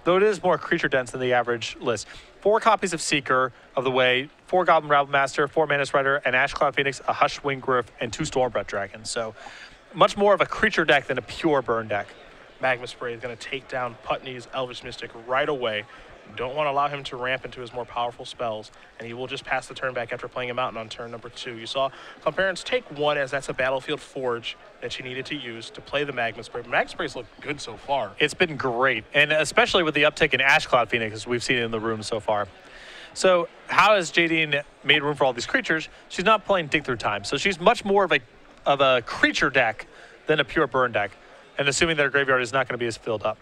though it is more creature dense than the average list. 4 copies of Seeker of the Way, 4 Goblin Rabble Master, 4 Mantis Rider, an Ash Cloud Phoenix, a Hush Wing Griff, and 2 Stormbreath Dragons. So much more of a creature deck than a pure burn deck. Magma Spray is going to take down Putney's Elvish Mystic right away. Don't want to allow him to ramp into his more powerful spells, and he will just pass the turn back after playing a Mountain on turn number 2. You saw Klomparens take 1, as that's a Battlefield Forge that she needed to use to play the Magma Spray. Magma Spray's looked good so far. It's been great, and especially with the uptick in Ash Cloud Phoenix, as we've seen in the room so far. So how has Jadine made room for all these creatures? She's not playing Dig Through Time, so she's much more of a creature deck than a pure burn deck, and assuming that her graveyard is not going to be as filled up.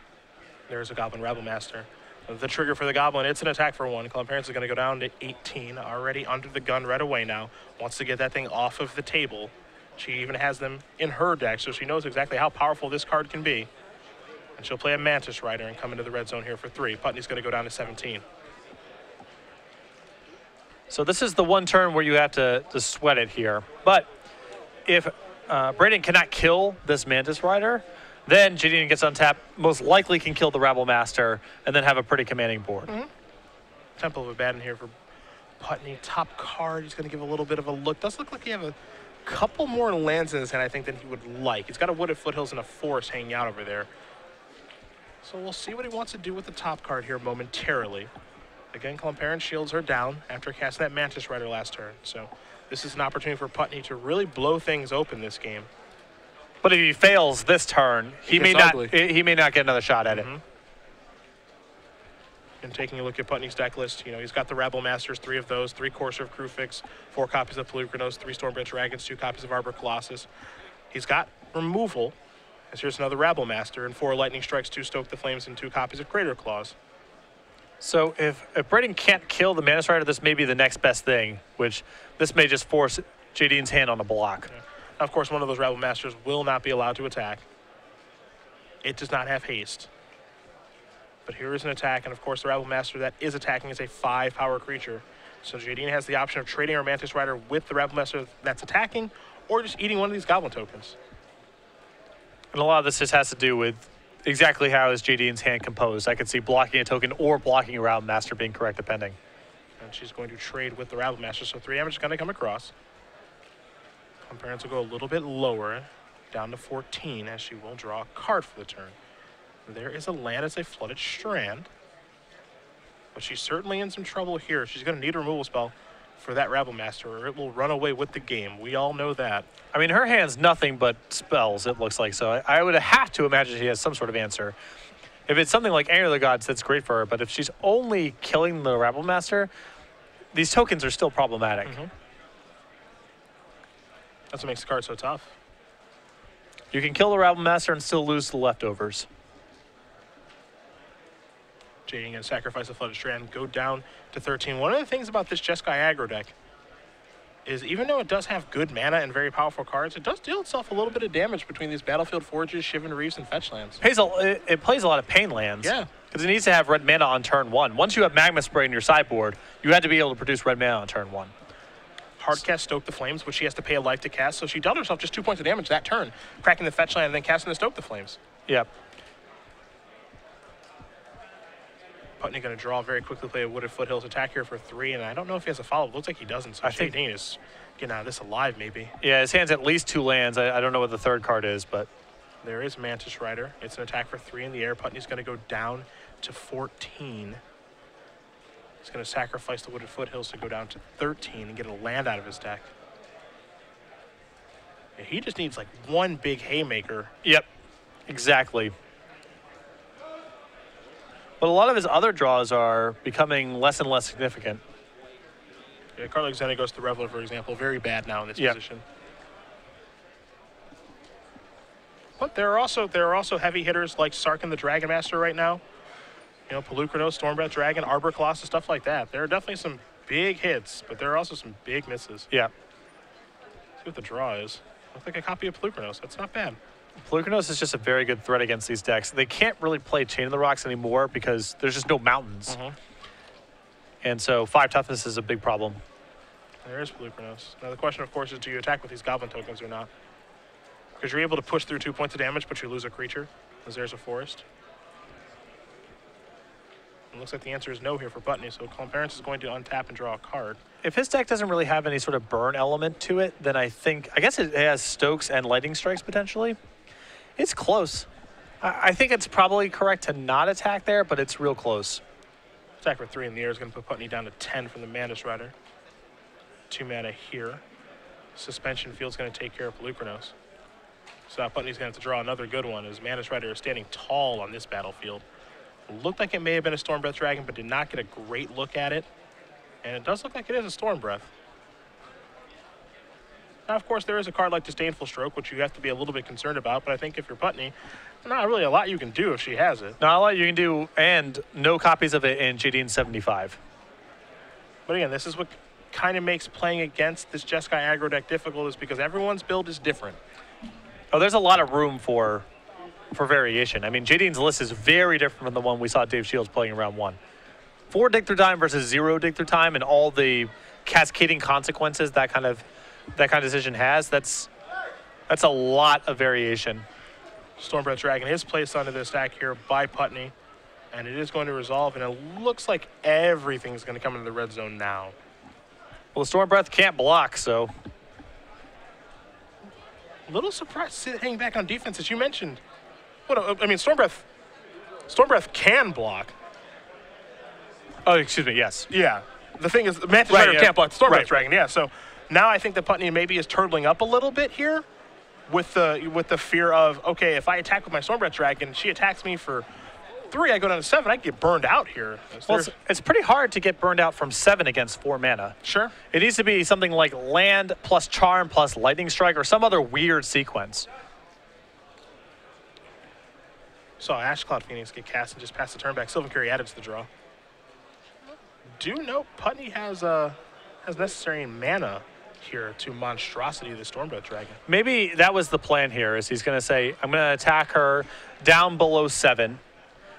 There's a Goblin Rabble Master. The trigger for the Goblin, it's an attack for 1. Klomparens is going to go down to 18, already under the gun right away now. Wants to get that thing off of the table. She even has them in her deck, so she knows exactly how powerful this card can be. And she'll play a Mantis Rider and come into the red zone here for 3. Putney's going to go down to 17. So this is the one turn where you have to sweat it here. But if Braden cannot kill this Mantis Rider, then Jadine gets untapped, most likely can kill the Rabble Master, and then have a pretty commanding board. Temple of Abaddon here for Putney. Top card, he's going to give a little bit of a look. Does look like he have a couple more lands in his hand, I think, than he would like. He's got a Wooded Foothills and a forest hanging out over there. So we'll see what he wants to do with the top card here momentarily. Again, Klomparens shields her down after casting that Mantis Rider last turn. So this is an opportunity for Putney to really blow things open this game. But if he fails this turn, he may not get another shot at it. And taking a look at Putney's deck list, you know, he's got the Rabble Masters, 3 of those, 3 Courser of Crewfix, 4 copies of Pelucranos, 3 Stormbreath Dragons, 2 copies of Arbor Colossus. He's got removal, as here's another Rabble Master, and 4 Lightning Strikes, 2 Stoke the Flames, and 2 copies of Crater Claws. So if Braden can't kill the Mantis Rider, this may be the next best thing, which this may just force Jadine's hand on a block. Yeah. Now, of course, one of those Rabble Masters will not be allowed to attack. It does not have haste. But here is an attack, and of course the Rabble Master that is attacking is a 5-power creature. So Jadine has the option of trading her Mantis Rider with the Rabble Master that's attacking, or just eating one of these Goblin tokens. And a lot of this just has to do with exactly how is Jadine's hand composed. I could see blocking a token or blocking a Rabble Master being correct, depending. And she's going to trade with the Rabble Master, so 3 damage is going to come across. Klomparens will go a little bit lower, down to 14, as she will draw a card for the turn. There is a land as a Flooded Strand, but she's certainly in some trouble here. She's going to need a removal spell for that Rabble Master, or it will run away with the game. We all know that. I mean, her hand's nothing but spells, it looks like, so I would have to imagine she has some sort of answer. If it's something like Anger of the Gods, that's great for her, but if she's only killing the Rabble Master, these tokens are still problematic. That's what makes the card so tough. You can kill the Rabble Master and still lose the leftovers. Jadine going to sacrifice the Flooded Strand, go down to 13. One of the things about this Jeskai aggro deck is even though it does have good mana and very powerful cards, it does deal itself a little bit of damage between these Battlefield Forges, Shivan Reefs, and Fetch lands. It plays a lot of pain lands. Yeah. Because it needs to have red mana on turn 1. Once you have Magma Spray in your sideboard, you had to be able to produce red mana on turn 1. Hardcast Stoke the Flames, which she has to pay a life to cast, so she dealt herself just 2 points of damage that turn, cracking the Fetch land and then casting the Stoke the Flames. Yep. Putney going to draw very quickly, play a Wooded Foothills attack here for 3, and I don't know if he has a follow-up. Looks like he doesn't, so Jadine is getting out of this alive, maybe. Yeah, his hand's at least 2 lands. I don't know what the third card is, but... There is Mantis Rider. It's an attack for 3 in the air. Putney's going to go down to 14. He's going to sacrifice the Wooded Foothills to go down to 13 and get a land out of his deck. Yeah, he just needs like one big haymaker. Yep, exactly. But a lot of his other draws are becoming less and less significant. Yeah, Carlo Xena goes to Reveler, for example. Very bad now in this position. But there are also heavy hitters like Sarkhan the Dragon Master right now. You know, Pelucranos, Stormbreath Dragon, Arbor Colossus, stuff like that. There are definitely some big hits, but there are also some big misses. Yeah. See what the draw is. Looks like a copy of Pelucranos. That's not bad. Pelucranos is just a very good threat against these decks. They can't really play Chain of the Rocks anymore because there's just no mountains. And so 5 toughness is a big problem. There is Pelucranos. Now the question, of course, is do you attack with these Goblin tokens or not? Because you're able to push through 2 points of damage, but you lose a creature, because there's a forest. looks like the answer is no here for Putney, so Klomparens is going to untap and draw a card. If his deck doesn't really have any sort of burn element to it, then I guess it has Stokes and Lightning Strikes potentially. It's close. I think it's probably correct to not attack there, but it's real close. Attack for 3 in the air is going to put Putney down to 10 from the Mana Strider. 2 mana here. Suspension Field's going to take care of Pelucranos. So now Putney's going to have to draw another good one as Mana Strider is standing tall on this battlefield. It looked like it may have been a Storm Breath Dragon, but did not get a great look at it. And it does look like it is a Storm Breath. Now, of course, there is a card like Disdainful Stroke, which you have to be a little bit concerned about, but I think if you're Putney, not really a lot you can do if she has it. Not a lot you can do, and no copies of it in Jadine 75. But again, this is what kind of makes playing against this Jeskai aggro deck difficult, is because everyone's build is different. Oh, there's a lot of room for variation. I mean, Jadine's list is very different from the one we saw Dave Shields playing in round 1. 4 dig through time versus 0 dig through time, and all the cascading consequences that kind of decision has. That's a lot of variation. Stormbreath Dragon is placed onto this stack here by Putney, and it is going to resolve, and it looks like everything's going to come into the red zone now. Well, the Stormbreath can't block, so. A little surprised to see it hanging back on defense, as you mentioned. I mean, Stormbreath can block. Oh, excuse me, yes. Yeah. The thing is, Mantis Rider can't block the Stormbreath Dragon, yeah. So now I think that Putney maybe is turtling up a little bit here with the fear of, okay, if I attack with my Stormbreath Dragon, she attacks me for 3, I go down to 7, I get burned out here. Well, it's pretty hard to get burned out from 7 against 4 mana. Sure. It needs to be something like land plus charm plus lightning strike or some other weird sequence. Saw Ash Cloud Phoenix get cast and just pass the turn back. Sylvan Curie added to the draw. Do note Putney has necessary mana here to monstrosity the Stormbreath Dragon. Maybe that was the plan here, is he's going to say, I'm going to attack her down below 7,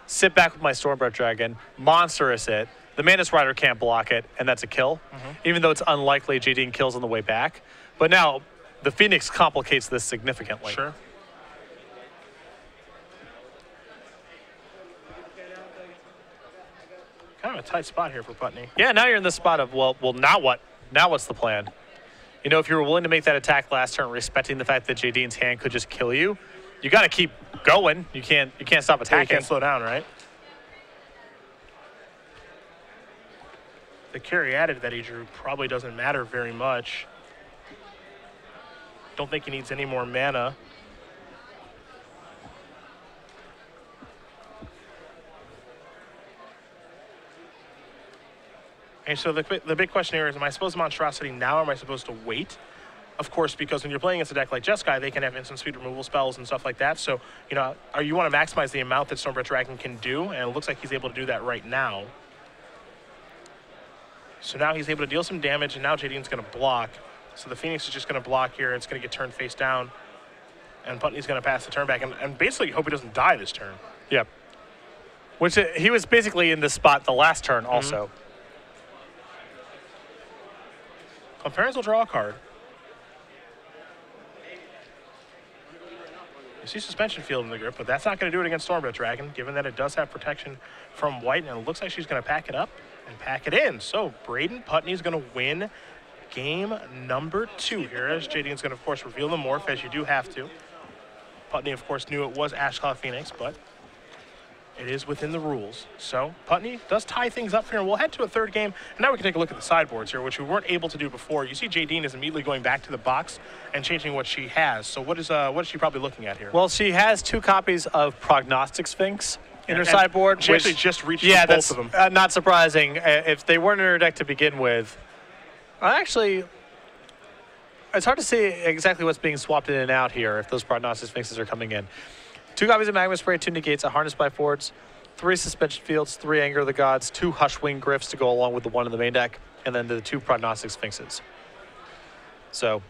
sit back with my Stormbreath Dragon, monstrous it, the Mantis Rider can't block it, and that's a kill, even though it's unlikely Jadine kills on the way back. But now, the Phoenix complicates this significantly. Sure. Kind of a tight spot here for Putney. Yeah, now you're in the spot of, well, now what? Now what's the plan? You know, if you were willing to make that attack last turn, respecting the fact that Jadine's hand could just kill you, you got to keep going. You can't stop attacking. You can't slow down, right? The carry added that he drew probably doesn't matter very much. Don't think he needs any more mana. And so the big question here is, am I supposed to monstrosity now, or am I supposed to wait? Of course, because when you're playing against a deck like Jeskai, they can have instant speed removal spells and stuff like that. So, you know, you want to maximize the amount that Stormbreath Dragon can do, and it looks like he's able to do that right now. So now he's able to deal some damage, and now Jadine's going to block. So the Phoenix is just going to block here. It's going to get turned face down, and Putney's going to pass the turn back, and basically hope he doesn't die this turn. Yep. Which he was basically in this spot the last turn also. Klomparens will draw a card. You see Suspension Field in the grip, but that's not going to do it against Stormbreath Dragon, given that it does have protection from white, and it looks like she's going to pack it up and pack it in. So Braden Putney is going to win game number 2 here, as Jadine's going to, of course, reveal the morph, as you do have to. Putney, of course, knew it was Ash Cloud Phoenix, but it is within the rules. So Putney does tie things up here, and we'll head to a third game. And now we can take a look at the sideboards here, which we weren't able to do before. You see Jadine is immediately going back to the box and changing what she has. So what is she probably looking at here? Well, she has 2 copies of Prognostic Sphinx in her sideboard. She actually just reached both of them. Not surprising. If they weren't in her deck to begin with, actually, it's hard to see exactly what's being swapped in and out here if those Prognostic Sphinxes are coming in. 2 copies of Magma Spray, 2 Negates, a Harness by Forts, 3 Suspension Fields, 3 Anger of the Gods, 2 Hushwing Gryphs to go along with the 1 in the main deck, and then the 2 Prognostic Sphinxes. So,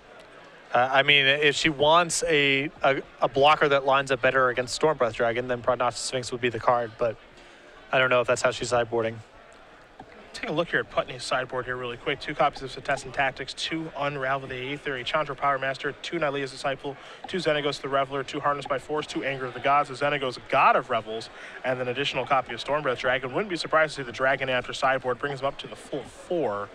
I mean, if she wants a blocker that lines up better against Stormbreath Dragon, then Prognostic Sphinx would be the card, but I don't know if that's how she's sideboarding. Take a look here at Putney's sideboard here really quick. 2 copies of Setessan Tactics, 2 Unravel the Eighth, a Chandra Power Master, 2 Nylea's Disciple, 2 Xenagos the Reveler, 2 Harnessed by Force, 2 Anger of the Gods, a Xenagos God of Revels, and an additional copy of Stormbreath Dragon. Wouldn't be surprised to see the Dragon after sideboard brings him up to the full 4.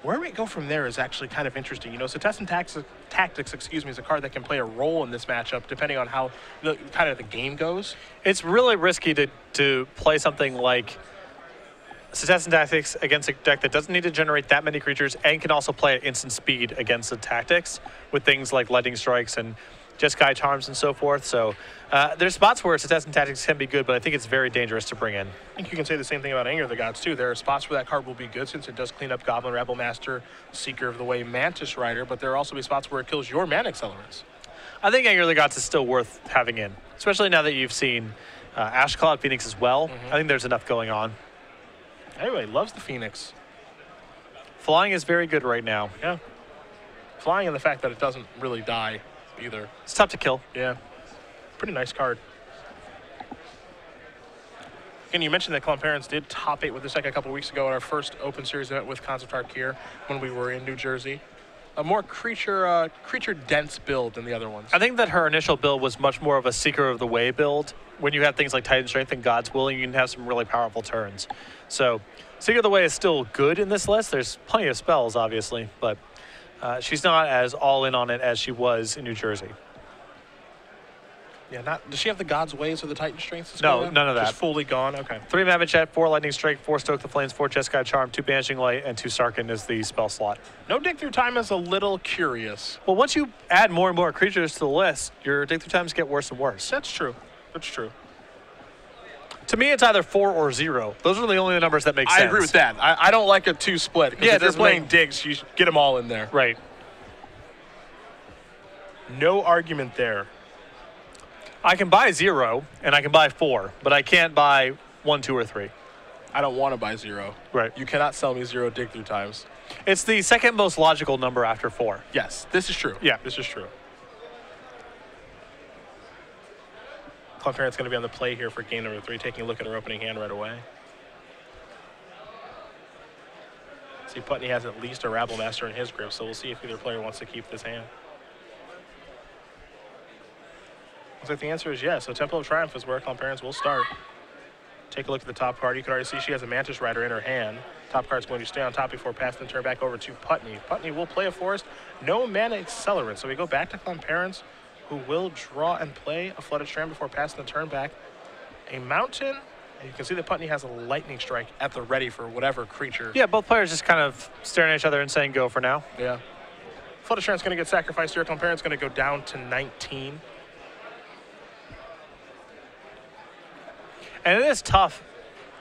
Where we go from there is actually kind of interesting. You know, Setessan Tactics, is a card that can play a role in this matchup depending on how the game goes. It's really risky to play something like Setessan Tactics against a deck that doesn't need to generate that many creatures and can also play at instant speed against the Tactics with things like Lightning Strikes and Jeskai Charms and so forth. So there's spots where Setessan Tactics can be good, but I think it's very dangerous to bring in. I think you can say the same thing about Anger of the Gods, too. There are spots where that card will be good since it does clean up Goblin Rebel Master, Seeker of the Way, Mantis Rider, but there will also be spots where it kills your mana accelerants. I think Anger of the Gods is still worth having in, especially now that you've seen Ashcloud Phoenix as well. I think there's enough going on. Anyway, loves the Phoenix. Flying is very good right now. Yeah. Flying and the fact that it doesn't really die either. It's tough to kill. Yeah. Pretty nice card. Again, you mentioned that Klomparens did top 8 with this deck a couple weeks ago at our first Open Series event with Concept Tarkir when we were in New Jersey. A more creature-dense build than the other ones. I think that her initial build was much more of a Seeker of the Way build. When you have things like Titan Strength and God's Will, you can have some really powerful turns. So Seeker of the Way is still good in this list. There's plenty of spells, obviously, but she's not as all in on it as she was in New Jersey. Yeah, does she have the God's Ways or the Titan Strengths? No, none of that. Just fully gone? Okay. 3 Mammoth Jet, 4 Lightning Strike, 4 Stoke the Flames, 4 Jeskai Charm, 2 Banishing Light, and 2 Sarkhan is the spell slot. No Dig Through Time is a little curious. Well, once you add more and more creatures to the list, your Dig Through Times get worse and worse. That's true. That's true. To me, it's either 4 or 0. Those are the only numbers that make sense. I agree with that. I don't like a 2 split. Because if they're playing digs, you get them all in there. Right. No argument there. I can buy 0 and I can buy 4, but I can't buy 1, 2, or 3. I don't want to buy 0. Right. You cannot sell me 0 Dig Through Times. It's the second most logical number after 4. Yes, this is true. Yeah. This is true. Klomparens going to be on the play here for game number 3, taking a look at her opening hand right away. See, Putney has at least a Rabble Master in his grip, so we'll see if either player wants to keep this hand. Looks like the answer is yes. So Temple of Triumph is where Klomparens will start. Take a look at the top card. You can already see she has a Mantis Rider in her hand. Top card's going to stay on top before passing the turn back over to Putney. Putney will play a Forest. No mana accelerant. So we go back to Klomparens, who will draw and play a Flooded Strand before passing the turn back. A Mountain. And you can see that Putney has a Lightning Strike at the ready for whatever creature. Yeah, both players just kind of staring at each other and saying go for now. Yeah. Flooded Strand's going to get sacrificed here. Klomparens going to go down to 19. And it is tough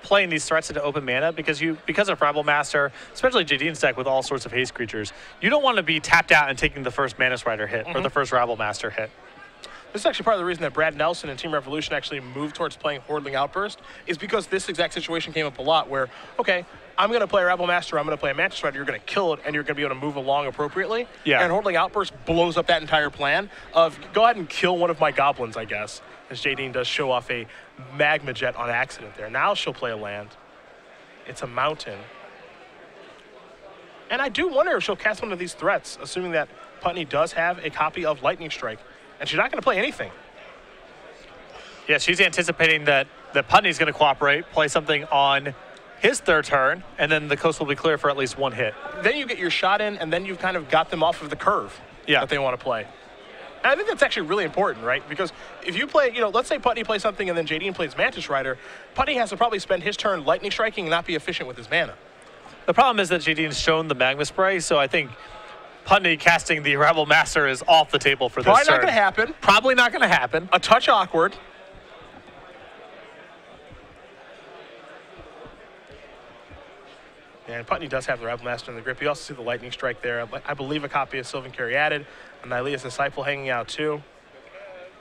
playing these threats into open mana because of Rabble Master, especially Jadine's deck with all sorts of haste creatures, you don't want to be tapped out and taking the first Mantis Rider hit or the first Rabble Master hit. This is actually part of the reason that Brad Nelson and Team Revolution actually moved towards playing Hordling Outburst, is because this exact situation came up a lot where, okay, I'm going to play a Rabble Master, I'm going to play a Mantis Rider, you're going to kill it, and you're going to be able to move along appropriately. Yeah. And Hordling Outburst blows up that entire plan of, go ahead and kill one of my goblins, I guess, as Jadine does show off a Magma Jet on accident there. Now she'll play a land. It's a Mountain. And I do wonder if she'll cast one of these threats, assuming that Putney does have a copy of Lightning Strike. And she's not going to play anything. Yeah, she's anticipating that Putney's going to cooperate, play something on his third turn, and then the coast will be clear for at least 1 hit. Then you get your shot in, and then you've kind of got them off of the curve that they want to play. And I think that's actually really important, right? Because if you play, let's say Putney plays something and then Jadine plays Mantis Rider, Putney has to probably spend his turn lightning striking and not be efficient with his mana. The problem is that Jadine's shown the Magma Spray, so I think Putney casting the Rabble Master is off the table for this turn. Probably not going to happen. Probably not going to happen. A touch awkward. And Putney does have the Rabble Master in the grip. You also see the Lightning Strike there. I believe a copy of Sylvan Caryatid, and Nylea's Disciple hanging out too.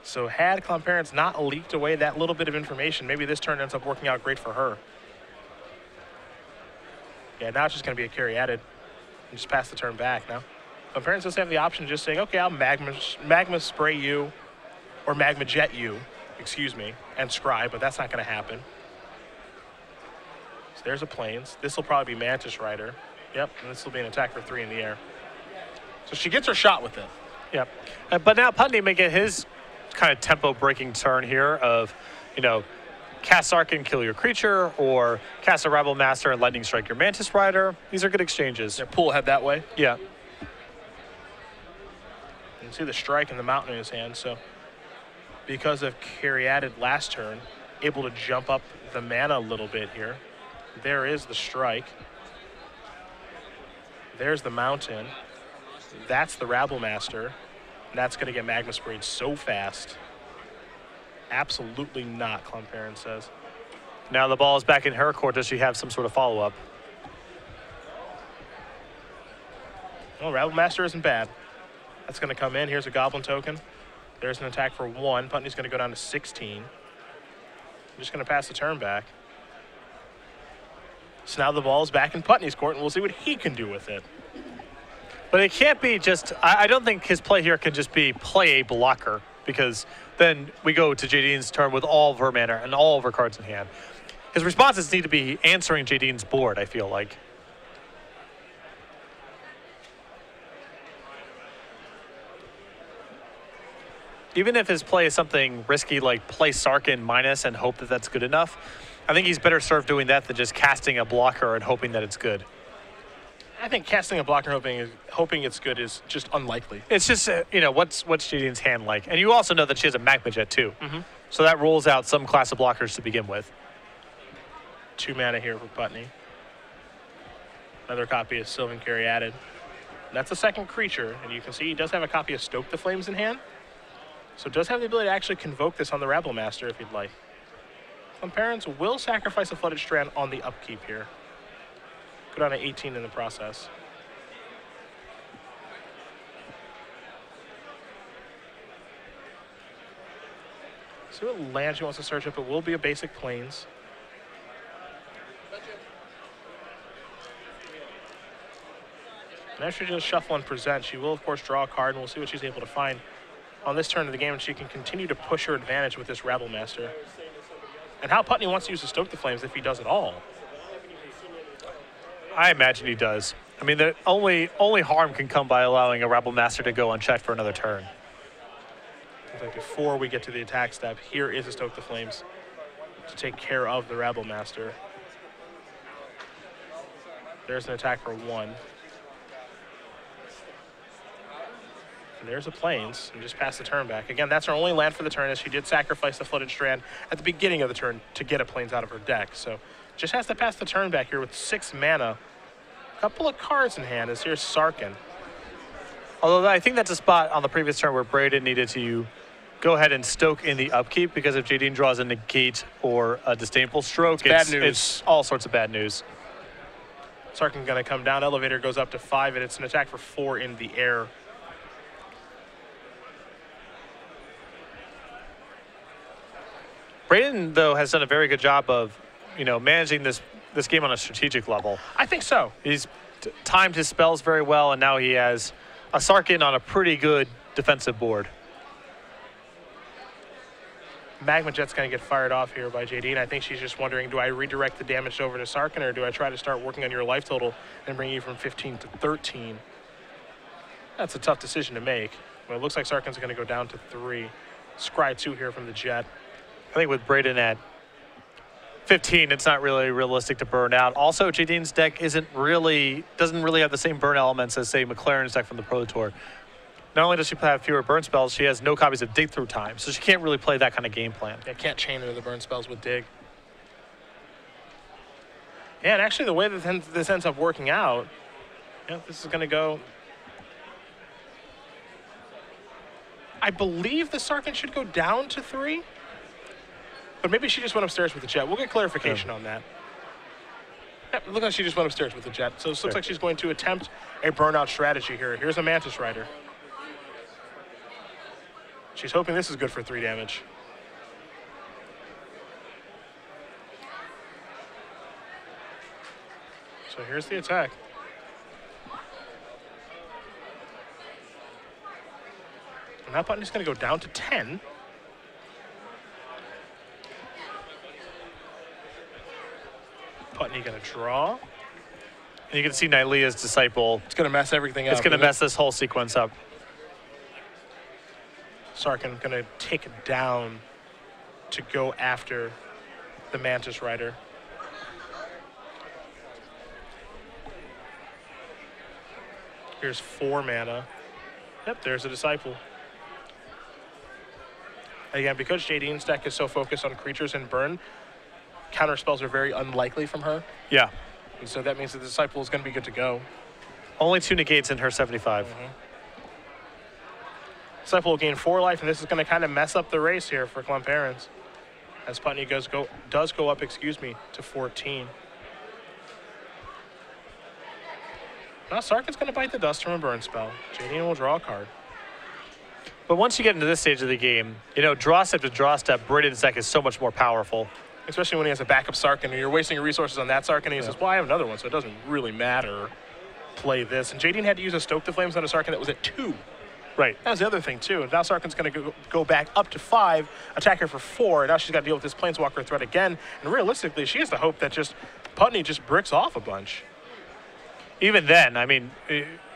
So had Klomparens not leaked away that little bit of information, maybe this turn ends up working out great for her. Yeah, now it's just going to be a Caryatid and just pass the turn back now. Klomparens does have the option of just saying, okay, I'll Magma Spray you, or Magma Jet you, excuse me, and Scry, but that's not going to happen. There's a Plains. This will probably be Mantis Rider. Yep, and this will be an attack for 3 in the air. So she gets her shot with it. Yep. But now Putney may get his kind of tempo-breaking turn here of, cast Sarkin, kill your creature, or cast a Rabble Master and Lightning Strike your Mantis Rider. These are good exchanges. Yeah, pull ahead that way. Yeah. You can see the strike and the mountain in his hand, so because of Caryatid last turn, able to jump up the mana a little bit here. There is the strike. There's the mountain. That's the Rabble Master. That's going to get Magma sprayed so fast. Absolutely not, Klomparens says. Now the ball is back in her court. Does she have some sort of follow-up? Well, Rabble Master isn't bad. That's going to come in. Here's a Goblin token. There's an attack for 1. Putney's going to go down to 16. I'm just going to pass the turn back. So now the ball is back in Putney's court, and we'll see what he can do with it. But it can't be just, I don't think his play here can just be play a blocker, because then we go to Jadine's turn with all of her mana and all of her cards in hand. His responses need to be answering Jadine's board, I feel like. Even if his play is something risky like play Sarkin minus and hope that that's good enough, I think he's better served doing that than just casting a blocker and hoping that it's good. I think casting a blocker hoping it's good is just unlikely. It's just, what's Jadine's hand like? And you also know that she has a Magma Jet too. So that rules out some class of blockers to begin with. 2 mana here for Putney. Another copy of Sylvan Caryatid. That's a second creature, and you can see he does have a copy of Stoke the Flames in hand. So does have the ability to actually convoke this on the Rabble Master if you'd like. Klomparens will sacrifice a Flooded Strand on the upkeep here. Go down to 18 in the process. See what land she wants to search up. It will be a basic Plains. And after she does shuffle and present, she will of course draw a card, and we'll see what she's able to find on this turn of the game, and she can continue to push her advantage with this Rabble Master. And how Putney wants to use to Stoke the Flames if he does at all. I imagine he does. I mean, the only harm can come by allowing a Rabble Master to go unchecked for another turn. Like before we get to the attack step, here is a Stoke the Flames to take care of the Rabble Master. There's an attack for 1. And there's a Plains, and just pass the turn back. Again, that's her only land for the turn, as she did sacrifice the Flooded Strand at the beginning of the turn to get a Plains out of her deck. So just has to pass the turn back here with 6 mana. A couple of cards in hand, as here's Sarkin. Although I think that's a spot on the previous turn where Braden needed to go ahead and stoke in the upkeep, because if Jadine draws a negate or a disdainful stroke, bad news. It's all sorts of bad news. Sarkin going to come down. Elevator goes up to 5, and it's an attack for 4 in the air. Braden, though, has done a very good job of, managing this game on a strategic level. I think so. He's timed his spells very well, and now he has a Sarkin on a pretty good defensive board. Magma Jet's going to get fired off here by Jadine. I think she's just wondering, do I redirect the damage over to Sarkin, or do I try to start working on your life total and bring you from 15 to 13? That's a tough decision to make. But it looks like Sarkin's going to go down to 3. Scry 2 here from the Jet. I think with Braden at 15, it's not really realistic to burn out. Also, Jadine's deck doesn't really have the same burn elements as, say, McLaren's deck from the Pro Tour. Not only does she have fewer burn spells, she has no copies of Dig Through Time, so she can't really play that kind of game plan. Yeah, can't chain into the burn spells with Dig. Yeah, and actually the way that this ends up working out, this is going to go... I believe the Sarkin should go down to 3. But maybe she just went upstairs with the Jet. We'll get clarification on that. Yep, it looks like she just went upstairs with the Jet. So this looks like she's going to attempt a burnout strategy here. Here's a Mantis Rider. She's hoping this is good for 3 damage. So here's the attack. And that button is going to go down to 10. Putney going to draw. And you can see Nylea's Disciple. It's going to mess everything up. It's going to mess this whole sequence up. Sarkin going to take it down to go after the Mantis Rider. Here's 4 mana. Yep, there's a Disciple. Again, because Jadine's deck is so focused on creatures and burn, counter spells are very unlikely from her. Yeah. And so that means that the Disciple is going to be good to go. Only 2 negates in her 75. Disciple will gain 4 life, and this is going to kind of mess up the race here for Klomparens. As Putney does go up, to 14. Now Sarkin's going to bite the dust from a burn spell. Jadine will draw a card. But once you get into this stage of the game, you know, draw step to draw step, Braden's deck is so much more powerful. Especially when he has a backup Sarkin, and you're wasting your resources on that Sarkin, and he says, well, I have another one, so it doesn't really matter. Play this. And Jadine had to use a Stoke the Flames on a Sarkin that was at 2. Right. That was the other thing, too. Now Sarkin's going to go back up to 5, attack her for 4, and now she's got to deal with this Planeswalker threat again. And realistically, she has to hope that just Putney just bricks off a bunch. Even then, I mean,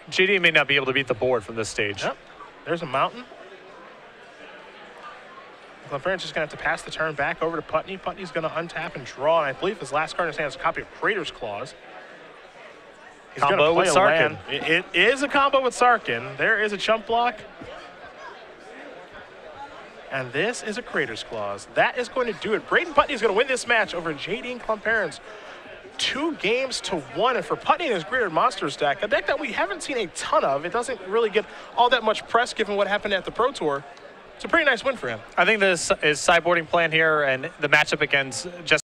Jadine may not be able to beat the board from this stage. Yep. There's a mountain. Klomparens is going to have to pass the turn back over to Putney. Putney's going to untap and draw, and I believe his last card in his hand is a copy of Crater's Claws. He's combo with Sarkin. It is a combo with Sarkin. There is a chump block. And this is a Crater's Claws. That is going to do it. Braden Putney is going to win this match over Jadine Klomparens. 2-1, and for Putney and his Greater Monsters deck, a deck that we haven't seen a ton of. It doesn't really get all that much press given what happened at the Pro Tour. It's a pretty nice win for him. I think this is sideboarding plan here, and the matchup against just